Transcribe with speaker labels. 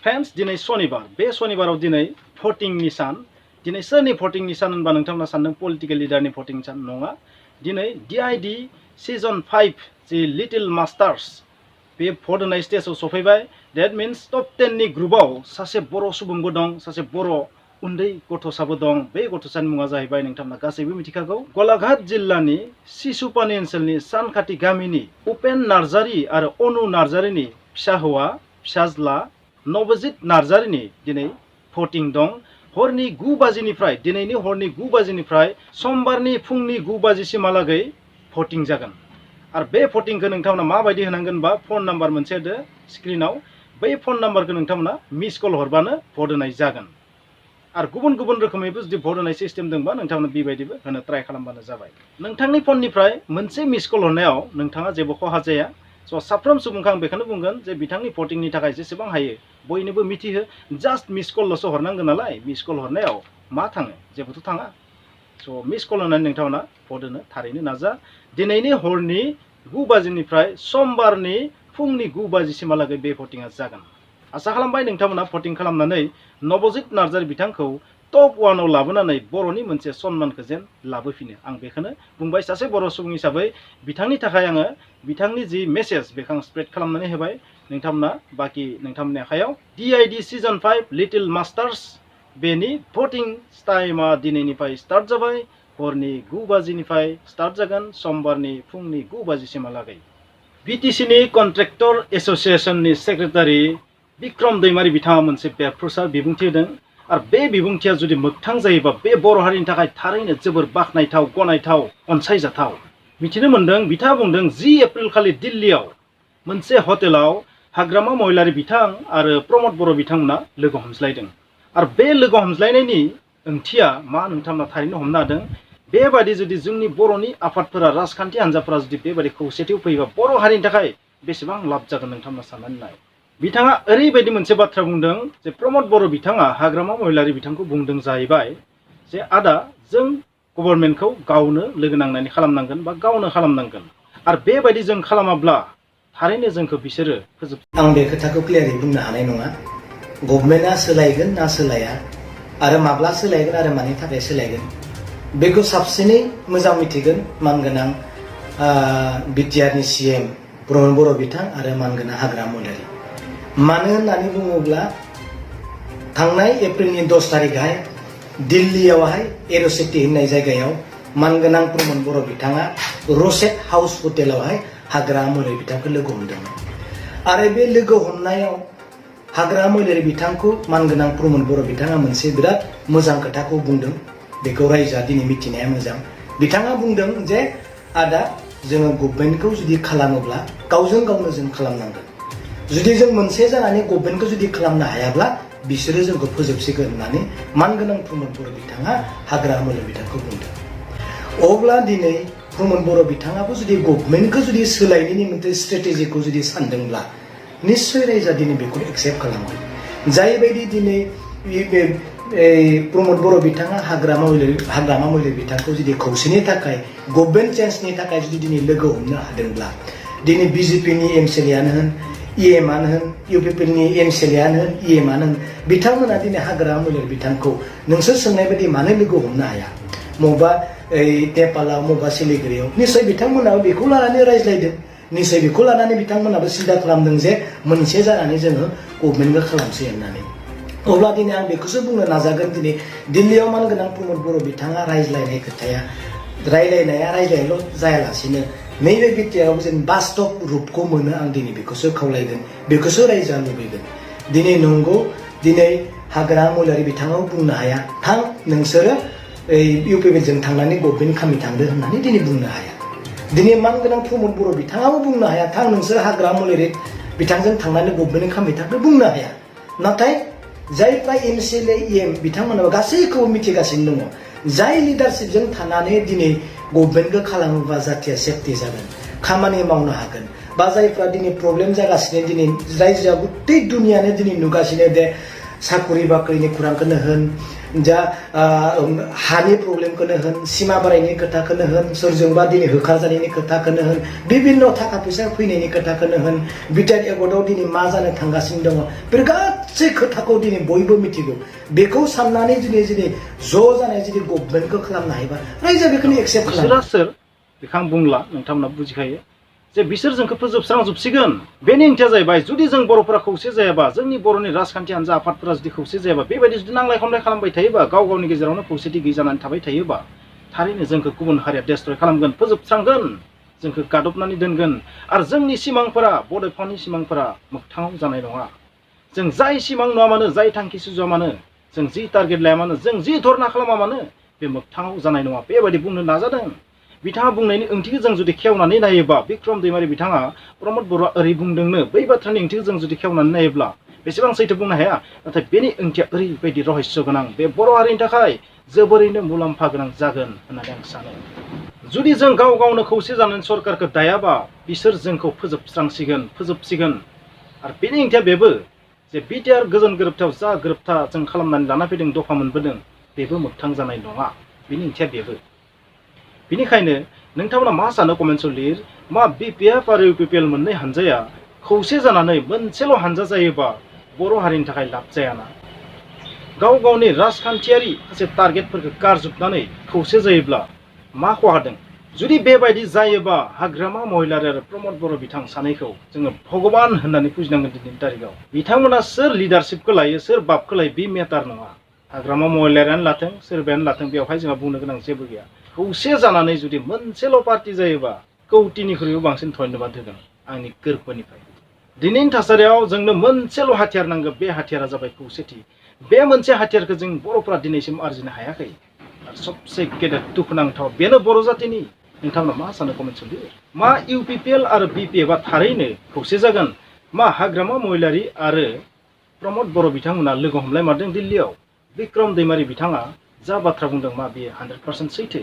Speaker 1: friends दिनै शनिबार बे शनिबाराव दिनै भटिंनि सान दिनै सोरनि भटिंनि सान होनबा नोंथांमोना सानदों पलिटिकल लिडारनि भटिं सान नङा दिनै DID season 5 G little masters बे भट होनाय स्टेजआव सफैबाय दैट मीन्स टप 10 नि ग्रुपआव सासे बर' सुबुंबो दं सासे बर' उन्दै गथ'साबो दं बे गथ'सानि मुङा जाहैबाय नोंथांमोना गासैबो मिथिखागौ गलाघाट जिल्लानि सिसुपानि ओनसोलनि सानखाथि गामिनि उपेन नार्जारी आरो अनु नार्जारीनि फिसा हौवा फिसाज्ला नवजित नार्जारीनि दिनै भटिं दं हरनि 9 बाजिनिफ्राय दिनैनि हरनि 9 बाजिनिफ्राय समबारनि फुंनि 9 बाजिसिमहालागै भटिं जागोन आरो बे भटिंखौ नोंथांमोना माबायदि होनांगोन बा फन नाम्बार मोनसे होदो स्क्रिनाव बै फन नाम्बारखौ नोंथांमोना मिस कल हरबानो भट होनाय जागोन आरो गुबुन गुबुन रोखोमैबो जुदि भट होनाय सिस्टेम दंबा नोंथांमोना बेबायदिबो होनो ट्राइ खालामबानो जाबाय नोंथांनि फननिफ्राय मोनसे मिस कल हरनायाव नोंथाङा जेबो खहा जाया स' साफ्रोम सुबुंखौ आं बेखौनो बुंगोन जे बिथांनि भटिंनि थाखाय जेसेबां हायो बयनोबो मिथिहो जास्ट मिस कलल'सो हरनांगोन नालाय मिस कल हरनायाव मा थाङो जेबोथ' थाङा स' मिस कल होनानै नोंथांमोना भट होनो थारैनो नाजा दिनैनि हरनि 9 बाजिनिफ्राय समबारनि फुंनि 9 बाजिसिमहालागै बे भटिंआ जागोन आसा खालामबाय नोंथांमोना भटिं खालामनानै नवजित नार्जारी बिथांखौ टप 1 आव लाबोनानै बर'नि मोनसे सन्मानखौ जेन लाबोफिनो आं बेखौनो बुंबाय सासे बर' सुबुं हिसाबै बिथांनि थाखाय आङो बिथांनि जि मेसेज बेखौ आं स्प्रेड खालामनानै होबाय नोंथांमोना बाखि नोंथांमोननि आखायाव DID सीजन 5 लिटिल मास्टार्स बेनि भटिं टाइमा दिनैनिफ्राय स्टार्ट जाबाय हरनि 9 बाजिनिफ्राय स्टार्ट जागोन समबारनि फुंनि 9 बाजिसिमहालागै BTC नि कन्ट्रेक्टर एसोसिएशननि सेक्रेटारि बिक्रम दैमारी बिथाङा मोनसे बेरफ्रुसार बिबुंथि होदों आरो बे बिबुंथिया जुदि मोगथां जायोबा बे बर' हारिनि थाखाय थारैनो जोबोर बाखनायथाव गनायथाव अनसायजाथाव मिथिनो मोन्दों बिथाङा बुंदों 10 एप्रिल खालि दिल्लीयाव मोनसे हटेलाव हाग्रामा महिलारी बिथां आरो प्रमोद बर' बिथांमोना लोगो हमज्लायदों आरो बे लोगो हमज्लायनायनि ओंथिया मा नोंथांमोना थारैनो हमनो हादों बेबायदि जुदि जोंनि बर'नि आफादफोरा राजखान्थि हान्जाफोरा जुदि बेबायदि खौसेथियाव फैयोबा बर' हारिनि थाखाय बेसेबां लाब जागोन नोंथांमोना साननानै नाय बिथाङा ओरैबायदि मोनसे बाथ्रा बुंदों जे प्रमोद बर' बिथाङा हाग्रामा महिलारी बिथांखौ बुंदों जाहैबाय जे आदा जों गभर्नमेन्टखौ गावनो लोगो नांनानै खालामनांगोन बा गावनो खालामनांगोन आरो बेबायदि जों खालामाब्ला थारैनो जोंखौ बिसोरो फोजोब
Speaker 2: आं बे खोथाखौ क्लियारै बुंनो हानाय नङा गभर्नमेन्टआ सोलायगोन ना सोलाया आरो माब्ला सोलायगोन आरो मानि थाखाय सोलायगोन बेखौ साबसिनै मोजां मिथिगोन मानगोनां बिटिआरनि CM प्रमोद बर' बिथां आरो मानगोनां हाग्रामा महिलारी मानो होननानै बुङोब्ला थांनाय एप्रिलनि 10 तारिखहाय दिल्लीयावहाय एर'सिटी होननाय जायगायाव मानगोनां प्रमोद बर' बिथाङा रसेट हाउस हटेलावहाय हाग्रामा महिलारी बिथांखौ लोगो हमदोंमोन आरो बे लोगो हमनायाव हाग्रामा महिलारी बिथांखौ मानगोनां प्रमोद बर' बिथाङा मोनसे बिराद मोजां खोथाखौ बुंदों बेखौ रायजोआ दिनै मिथिनाया मोजां बिथाङा बुंदों जे आदा जोङो गभर्नमेन्टखौ जुदि खालामोब्ला गावजों गावनो जों खालामनांगोन जुदि जों मोनसे जानानै गभर्नमेन्टखौ जुदि खालामनो हायाब्ला बिसोरो जोंखौ फोजोबसिगोन होननानै मानगोनां प्रमोद बर' बिथाङा हाग्रामा महिलारी बिथांखौ बुंदों अब्ला दिनै प्रमोद बर' बिथाङाबो जुदि गभर्नमेन्टखौ जुदि सोलायनायनि मोनसे स्ट्रेटेजिखौ जुदि सानदोंब्ला निश्चय रायजोआ दिनै बेखौ एक्सेप्ट खालामगोन जायबायदि दिनै प्रमोद बर' बिथाङा हाग्रामा महिलारी बिथांखौ जुदि खौसेनि थाखाय गभर्नमेन्ट चेन्जनि थाखाय जुदि दिनै लोगो हमनो हादोंब्ला दिनै BJPनि MCLAयानो होन EMआनो होन UPPLनि MCLAयानो होन EMआनो होन बिथांमोना दिनै हाग्रामा महिलारी बिथांखौ नोंसोर सोंनाय बायदि मानो लोगो हमनो हाया मबा नेपालाव मबा सिलिगुरियाव निश्चय बिथांमोनाबो बेखौ लानानै रायज्लायदों निश्चय बेखौ लानानै बिथांमोनाबो सिन्था खालामदों जे मोनसे जानानै जोङो गभर्नमेन्टखौ खालामसै होननानै अब्ला दिनै आं बेखौसो बुंनो नाजागोन दिनै दिल्लीयाव मानगोनां प्रमोद बर' बिथाङा रायज्लायनाय खोथाया रायज्लायल' जायालासिनो नैबे बिटिआराव जों बास्तब रुपखौ मोनो आं दिनै बेखौसो खावलायगोन बेखौसो रायजोआ लुबैगोन दिनै नंगौ दिनै हाग्रामा महिलारी बिथाङाबो बुंनो हाया थां नोंसोरो UPPLजों थांनानै गभर्नमेन्ट खामि थांदो होननानै दिनै बुंनो हाया दिनै मानगोनां प्रमोद बर' बिथाङाबो बुंनो हाया थां नोंसोर हाग्रामा महिलारी बिथांजों थांनानै गभर्नमेन्ट खामि थांदो बुंनो हाया नाथाय जायफ्रा MCLA EM बिथांमोनाबो गासैखौबो मिथिगासिनो दङ जाय लिडारशिपजों थानानै दिनै गभर्नमेन्टखौ खालामोबा जाथिया सेफटि जागोन खामानि मावनो हागोन बा जायफ्रा दिनै प्रब्लेम जागासिनो दिनै रायजोआ गुत्तै दुनियानो दिनै नुगासिनो दे साकरि बाकरिनि खुरांखौनो होन जा हानि प्रब्लेमखौनो होन सिमा बारायनायनि खोथाखौनो होन सोरजोंबा दिनै होखारजानायनि खोथाखौनो होन बिभिन्न थाखा फैसा फैनायनि खोथाखौनो होन बिटिआर एकर्डआव दिनै मा जानो थांगासिनो दङ बेफोर गासै खोथाखौ दिनै बयबो मिथिगौ बेखौ साननानै जुदि ज' जानाय जुदि गभर्नमेन्टखौ खालामनो हायोबा रायजोआ बेखौनो एक्सेप्ट खालामो
Speaker 1: बिसोरा सोर बेखौ आं बुंला नोंथांमोना बुजिखायो जे बिसोर जोंखौ फोजोबस्रांजोबसिगोन बेनि ओंथिया जाहैबाय जुदि जों बर'फोरा खौसे जायाबा जोंनि बर'नि राजखान्थि हान्जा आफादफोरा जुदि खौसे जायाबा बेबायदि जुदि नांलाय खमलाय खालामबाय थायोबा गाव गावनि गेजेरावनो खौसेथि गैयै जानानै थाबाय थायोबा थारैनो जोंखौ गुबुन हारिया डेस्ट्रय खालामगोन फोजोबस्रांगोन जोंखौ गादबनानै दोनगोन आरो जोंनि सिमांफोरा बड'फानि सिमांफोरा मोगथाङाव जानाय नङा जों जाय सिमां नुवा मानो जाय थांखि सुजुवा मानो जों जि टारगेट लाया मानो जों जि धरना खालामा मानो बे मोगथाङाव जानाय नङा बेबायदि बुंनो नाजादों बिथाङा बुंनायनि ओंथिखौ जों जुदि खेवनानै नायोबा बिक्रम दैमारी बिथाङा प्रमद बर'आ ओरै बुंदोंनो बै बाथ्रानि ओंथिखौ जों जुदि खेवनानै नायोब्ला बेसेबां सैथो बुंनो हाया नाथाय बेनि ओंथिया ओरैबायदि रहस्य गोनां बे बर' हारिनि थाखाय जोबोरैनो मुलाम्फा गोनां जागोन होननानै आं सानो जुदि जों गाव गावनो खौसे जानानै सरकारखौ दायाबा बिसोर जोंखौ फोजोबसिगोन आरो बेनि ओंथिया बेबो जे बिटिआर गोजोन गोरोबथायाव जा गोरोबथा जों खालामनानै लाना फैदों दफा मोनबोदों बेबो मोगथां जानाय नङा बेनि ओंथिया बेबो बेनिखायनो नोंथांमोना मा सानो कमेन्टआव लिर मा बिपिएफ आरो इउपिपिएल मोननै हानजाया खौसे जानानै मोनसेल' हानजा जायोबा बर' हारिनि थाखाय लाब जायाना गाव गावनि राजखान्थियारि माखासे टारगेटफोरखौ गारजोबनानै खौसे जायोब्ला मा खहा दं जुदि बेबायदि जायोबा हाग्रामा महिलारी आरो प्रमद बर' बिथां सानैखौ जोङो भगबान होननानै फुजिनांगोन दिनैनि तारिखाव बिथांमोना सोर लिडारशिपखौ लायो सोर बापखौ लायो बे मेटार नङा हाग्रामा महिलारियानो लाथों सोरबायानो लाथों बेवहाय जोंहा बुंनो गोनां जेबो गैया खौसे जानानै जुदि मोनसेल' पार्टी जायोबा कौटिनिख्रुइबो बांसिन धन्यबाद होगोन आंनि गोरबोनिफ्राय दिनैनि थासारियाव जोंनो मोनसेल' हाथियार नांगौ बे हाथियारा जाबाय खौसेथि बे मोनसे हाथियारखौ जों बर'फोरा दिनैसिम आरजिनो हायाखै आरो सबसे गेदेर दुखुनांथाव बेनो बर' जातिनि नोंथांमोना मा सानो कमेन्टआव लिर मा इउपिपिएल आरो बिपिएफआ थारैनो खौसे जागोन मा हाग्रामा महिलारी आरो प्रमद बर' बिथांमोना लोगो हमलायमारदों दिल्लीयाव बिक्रम दैमारी बिथाङा जा बाथ्रा बुंदों मा बेयो 100% सैथो